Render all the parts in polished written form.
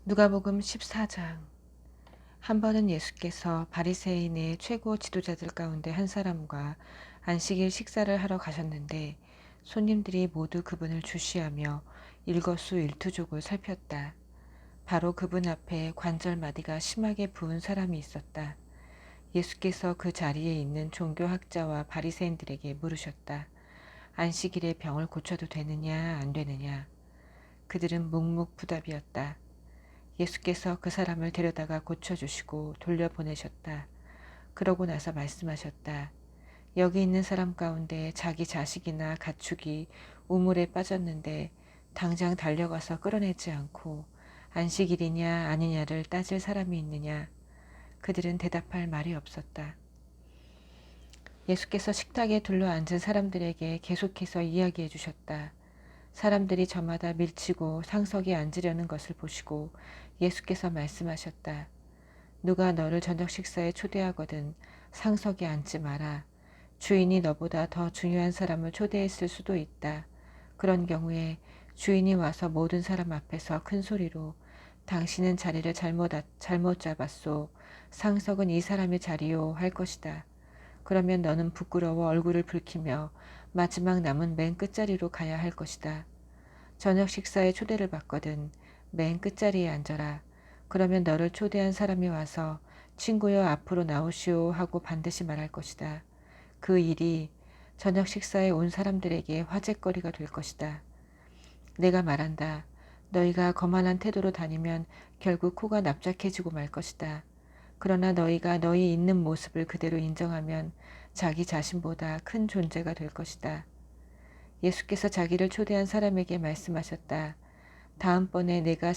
누가복음 14장. 한 번은 예수께서 바리새인의 최고 지도자들 가운데 한 사람과 안식일 식사를 하러 가셨는데 손님들이 모두 그분을 주시하며 일거수일투족을 살폈다. 바로 그분 앞에 관절마디가 심하게 부은 사람이 있었다. 예수께서 그 자리에 있는 종교학자와 바리새인들에게 물으셨다. 안식일에 병을 고쳐도 되느냐 안 되느냐. 그들은 묵묵부답이었다. 예수께서 그 사람을 데려다가 고쳐주시고 돌려보내셨다. 그러고 나서 말씀하셨다. 여기 있는 사람 가운데 자기 자식이나 가축이 우물에 빠졌는데 당장 달려가서 끌어내지 않고 안식일이냐 아니냐를 따질 사람이 있느냐. 그들은 대답할 말이 없었다. 예수께서 식탁에 둘러앉은 사람들에게 계속해서 이야기해 주셨다. 사람들이 저마다 밀치고 상석에 앉으려는 것을 보시고 예수께서 말씀하셨다. 누가 너를 저녁 식사에 초대하거든 상석에 앉지 마라. 주인이 너보다 더 중요한 사람을 초대했을 수도 있다. 그런 경우에 주인이 와서 모든 사람 앞에서 큰 소리로 당신은 자리를 잘못 잡았소. 상석은 이 사람의 자리요 할 것이다. 그러면 너는 부끄러워 얼굴을 붉히며 마지막 남은 맨 끝자리로 가야 할 것이다. 저녁 식사에 초대를 받거든 맨 끝자리에 앉아라. 그러면 너를 초대한 사람이 와서 친구여 앞으로 나오시오 하고 반드시 말할 것이다. 그 일이 저녁 식사에 온 사람들에게 화제거리가 될 것이다. 내가 말한다. 너희가 거만한 태도로 다니면 결국 코가 납작해지고 말 것이다. 그러나 너희가 너희 있는 모습을 그대로 인정하면 자기 자신보다 큰 존재가 될 것이다. 예수께서 자기를 초대한 사람에게 말씀하셨다. 다음번에 내가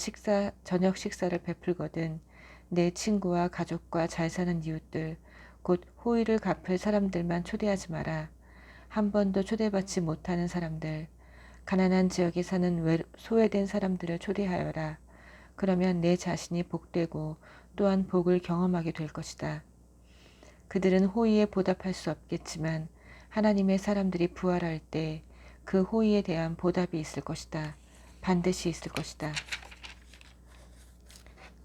저녁 식사를 베풀거든 내 친구와 가족과 잘 사는 이웃들, 곧 호의를 갚을 사람들만 초대하지 마라. 한 번도 초대받지 못하는 사람들, 가난한 지역에 사는 소외된 사람들을 초대하여라. 그러면 내 자신이 복되고 또한 복을 경험하게 될 것이다. 그들은 호의에 보답할 수 없겠지만 하나님의 사람들이 부활할 때 그 호의에 대한 보답이 있을 것이다. 반드시 있을 것이다.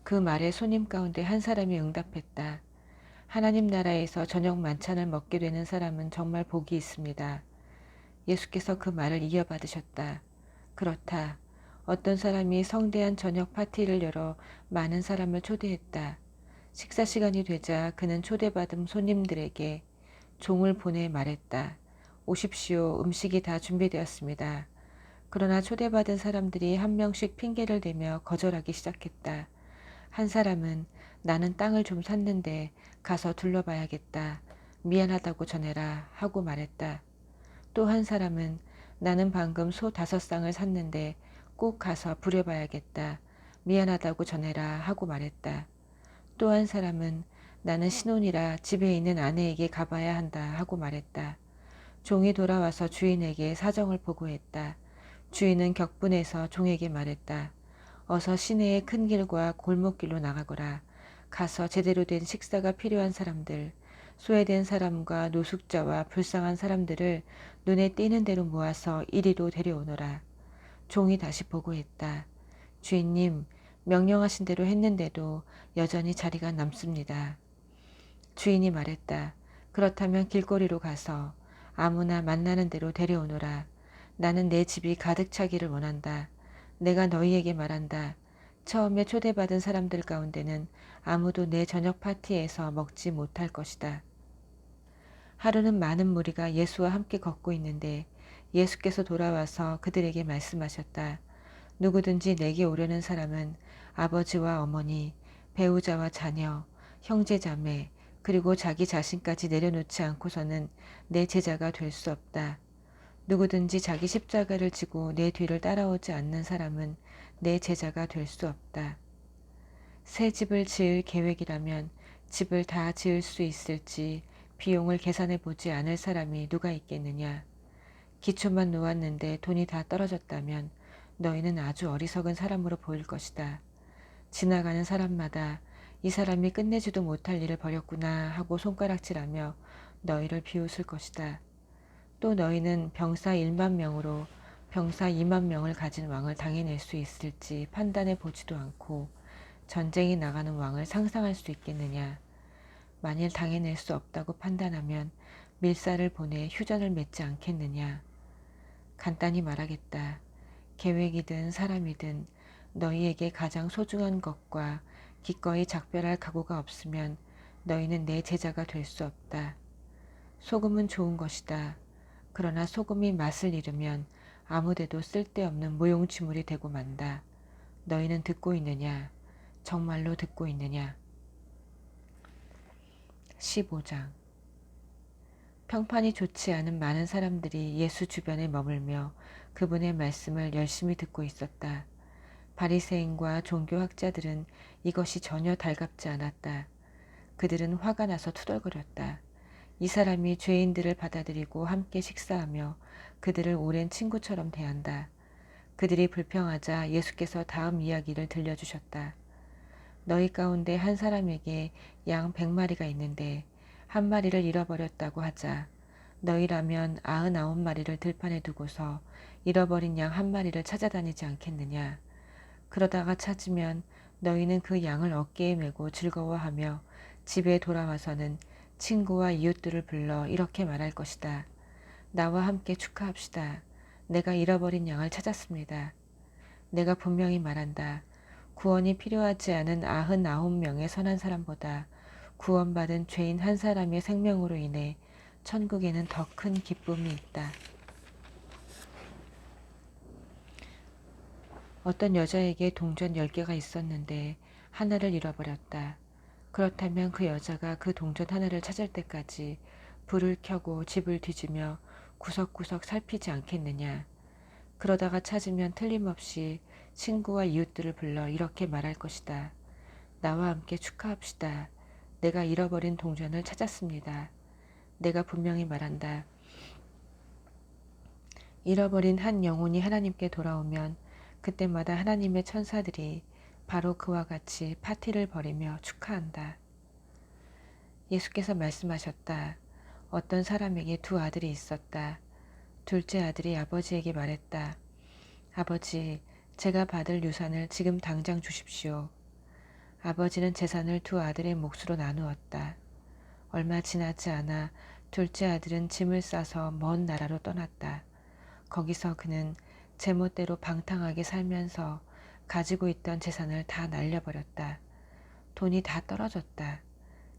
그 말에 손님 가운데 한 사람이 응답했다. 하나님 나라에서 저녁 만찬을 먹게 되는 사람은 정말 복이 있습니다. 예수께서 그 말을 이어받으셨다. 그렇다. 어떤 사람이 성대한 저녁 파티를 열어 많은 사람을 초대했다. 식사 시간이 되자 그는 초대받은 손님들에게 종을 보내 말했다. 오십시오. 음식이 다 준비되었습니다. 그러나 초대받은 사람들이 한 명씩 핑계를 대며 거절하기 시작했다. 한 사람은 나는 땅을 좀 샀는데 가서 둘러봐야겠다. 미안하다고 전해라 하고 말했다. 또 한 사람은 나는 방금 소 5쌍을 샀는데 꼭 가서 부려봐야겠다. 미안하다고 전해라 하고 말했다. 또 한 사람은 나는 신혼이라 집에 있는 아내에게 가봐야 한다 하고 말했다. 종이 돌아와서 주인에게 사정을 보고했다. 주인은 격분해서 종에게 말했다. 어서 시내의 큰 길과 골목길로 나가거라. 가서 제대로 된 식사가 필요한 사람들, 소외된 사람과 노숙자와 불쌍한 사람들을 눈에 띄는 대로 모아서 이리로 데려오너라. 종이 다시 보고했다. 주인님, 명령하신 대로 했는데도 여전히 자리가 남습니다. 주인이 말했다. 그렇다면 길거리로 가서 아무나 만나는 대로 데려오너라. 나는 내 집이 가득 차기를 원한다. 내가 너희에게 말한다. 처음에 초대받은 사람들 가운데는 아무도 내 저녁 파티에서 먹지 못할 것이다. 하루는 많은 무리가 예수와 함께 걷고 있는데 예수께서 돌아와서 그들에게 말씀하셨다. 누구든지 내게 오려는 사람은 아버지와 어머니, 배우자와 자녀, 형제자매, 그리고 자기 자신까지 내려놓지 않고서는 내 제자가 될 수 없다. 누구든지 자기 십자가를 지고 내 뒤를 따라오지 않는 사람은 내 제자가 될 수 없다. 새 집을 지을 계획이라면 집을 다 지을 수 있을지 비용을 계산해 보지 않을 사람이 누가 있겠느냐. 기초만 놓았는데 돈이 다 떨어졌다면 너희는 아주 어리석은 사람으로 보일 것이다. 지나가는 사람마다 이 사람이 끝내지도 못할 일을 벌였구나 하고 손가락질하며 너희를 비웃을 것이다. 또 너희는 병사 1만 명으로 병사 2만 명을 가진 왕을 당해낼 수 있을지 판단해 보지도 않고 전쟁이 나가는 왕을 상상할 수 있겠느냐. 만일 당해낼 수 없다고 판단하면 밀사를 보내 휴전을 맺지 않겠느냐. 간단히 말하겠다. 계획이든 사람이든 너희에게 가장 소중한 것과 기꺼이 작별할 각오가 없으면 너희는 내 제자가 될 수 없다. 소금은 좋은 것이다. 그러나 소금이 맛을 잃으면 아무데도 쓸데없는 무용지물이 되고 만다. 너희는 듣고 있느냐? 정말로 듣고 있느냐? 15장. 평판이 좋지 않은 많은 사람들이 예수 주변에 머물며 그분의 말씀을 열심히 듣고 있었다. 바리새인과 종교학자들은 이것이 전혀 달갑지 않았다. 그들은 화가 나서 투덜거렸다. 이 사람이 죄인들을 받아들이고 함께 식사하며 그들을 오랜 친구처럼 대한다. 그들이 불평하자 예수께서 다음 이야기를 들려주셨다. 너희 가운데 한 사람에게 양 100마리가 있는데 한 마리를 잃어버렸다고 하자. 너희라면 99마리를 들판에 두고서 잃어버린 양 한 마리를 찾아다니지 않겠느냐. 그러다가 찾으면 너희는 그 양을 어깨에 메고 즐거워하며 집에 돌아와서는 친구와 이웃들을 불러 이렇게 말할 것이다. 나와 함께 축하합시다. 내가 잃어버린 양을 찾았습니다. 내가 분명히 말한다. 구원이 필요하지 않은 99명의 선한 사람보다 구원받은 죄인 한 사람의 생명으로 인해 천국에는 더 큰 기쁨이 있다. 어떤 여자에게 동전 10개가 있었는데 하나를 잃어버렸다. 그렇다면 그 여자가 그 동전 하나를 찾을 때까지 불을 켜고 집을 뒤지며 구석구석 살피지 않겠느냐. 그러다가 찾으면 틀림없이 친구와 이웃들을 불러 이렇게 말할 것이다. 나와 함께 축하합시다. 내가 잃어버린 동전을 찾았습니다. 내가 분명히 말한다. 잃어버린 한 영혼이 하나님께 돌아오면 그때마다 하나님의 천사들이 바로 그와 같이 파티를 벌이며 축하한다. 예수께서 말씀하셨다. 어떤 사람에게 2 아들이 있었다. 둘째 아들이 아버지에게 말했다. 아버지, 제가 받을 유산을 지금 당장 주십시오. 아버지는 재산을 2 아들의 몫으로 나누었다. 얼마 지나지 않아 둘째 아들은 짐을 싸서 먼 나라로 떠났다. 거기서 그는 제멋대로 방탕하게 살면서 가지고 있던 재산을 다 날려버렸다. 돈이 다 떨어졌다.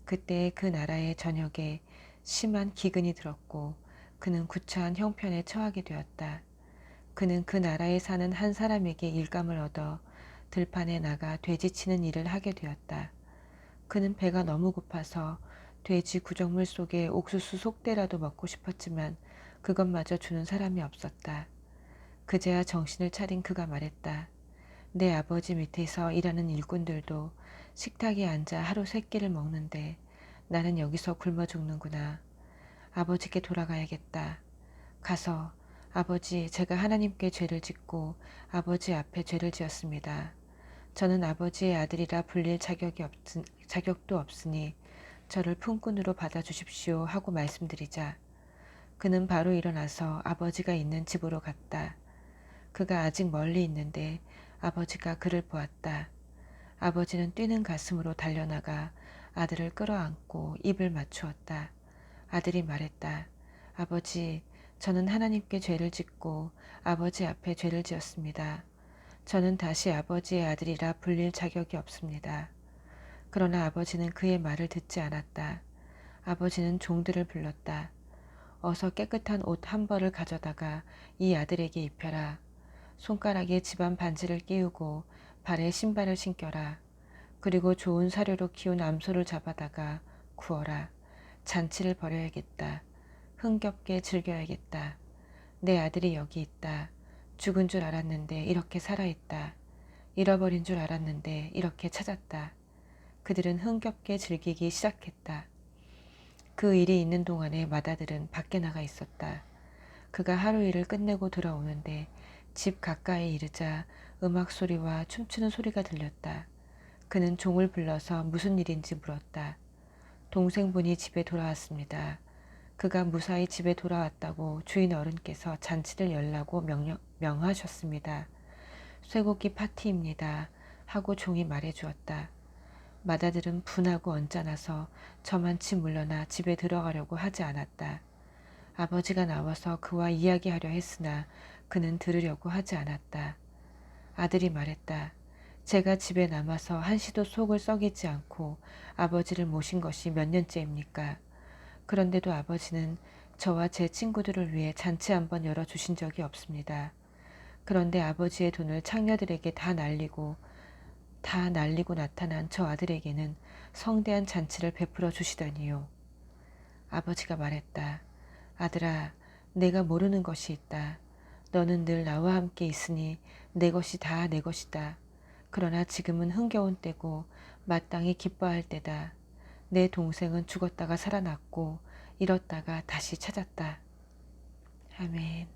그때 그 나라의 전역에 심한 기근이 들었고 그는 구차한 형편에 처하게 되었다. 그는 그 나라에 사는 한 사람에게 일감을 얻어 들판에 나가 돼지 치는 일을 하게 되었다. 그는 배가 너무 고파서 돼지 구정물 속에 옥수수 속대라도 먹고 싶었지만 그것마저 주는 사람이 없었다. 그제야 정신을 차린 그가 말했다. 내 아버지 밑에서 일하는 일꾼들도 식탁에 앉아 하루 3끼를 먹는데 나는 여기서 굶어 죽는구나. 아버지께 돌아가야겠다. 가서 아버지, 제가 하나님께 죄를 짓고 아버지 앞에 죄를 지었습니다. 저는 아버지의 아들이라 불릴 자격도 없으니 저를 품꾼으로 받아주십시오 하고 말씀드리자 그는 바로 일어나서 아버지가 있는 집으로 갔다. 그가 아직 멀리 있는데 아버지가 그를 보았다. 아버지는 뛰는 가슴으로 달려나가 아들을 끌어안고 입을 맞추었다. 아들이 말했다. 아버지, 저는 하나님께 죄를 짓고 아버지 앞에 죄를 지었습니다. 저는 다시 아버지의 아들이라 불릴 자격이 없습니다. 그러나 아버지는 그의 말을 듣지 않았다. 아버지는 종들을 불렀다. 어서 깨끗한 옷 한 벌을 가져다가 이 아들에게 입혀라. 손가락에 집안 반지를 끼우고 발에 신발을 신겨라. 그리고 좋은 사료로 키운 암소를 잡아다가 구워라. 잔치를 벌여야겠다. 흥겹게 즐겨야겠다. 내 아들이 여기 있다. 죽은 줄 알았는데 이렇게 살아있다. 잃어버린 줄 알았는데 이렇게 찾았다. 그들은 흥겹게 즐기기 시작했다. 그 일이 있는 동안에 맏아들은 밖에 나가 있었다. 그가 하루 일을 끝내고 돌아오는데 집 가까이 이르자 음악 소리와 춤추는 소리가 들렸다. 그는 종을 불러서 무슨 일인지 물었다. 동생분이 집에 돌아왔습니다. 그가 무사히 집에 돌아왔다고 주인 어른께서 잔치를 열라고 명하셨습니다. 쇠고기 파티입니다. 하고 종이 말해 주었다. 맏아들은 분하고 언짢아서 저만치 물러나 집에 들어가려고 하지 않았다. 아버지가 나와서 그와 이야기하려 했으나 그는 들으려고 하지 않았다. 아들이 말했다. 제가 집에 남아서 한시도 속을 썩이지 않고 아버지를 모신 것이 몇 년째입니까? 그런데도 아버지는 저와 제 친구들을 위해 잔치 한번 열어주신 적이 없습니다. 그런데 아버지의 돈을 창녀들에게 다 날리고 나타난 저 아들에게는 성대한 잔치를 베풀어 주시더니요. 아버지가 말했다. 아들아, 내가 모르는 것이 있다. 너는 늘 나와 함께 있으니 내 것이 다 내 것이다. 그러나 지금은 흥겨운 때고 마땅히 기뻐할 때다. 내 동생은 죽었다가 살아났고 잃었다가 다시 찾았다. 아멘.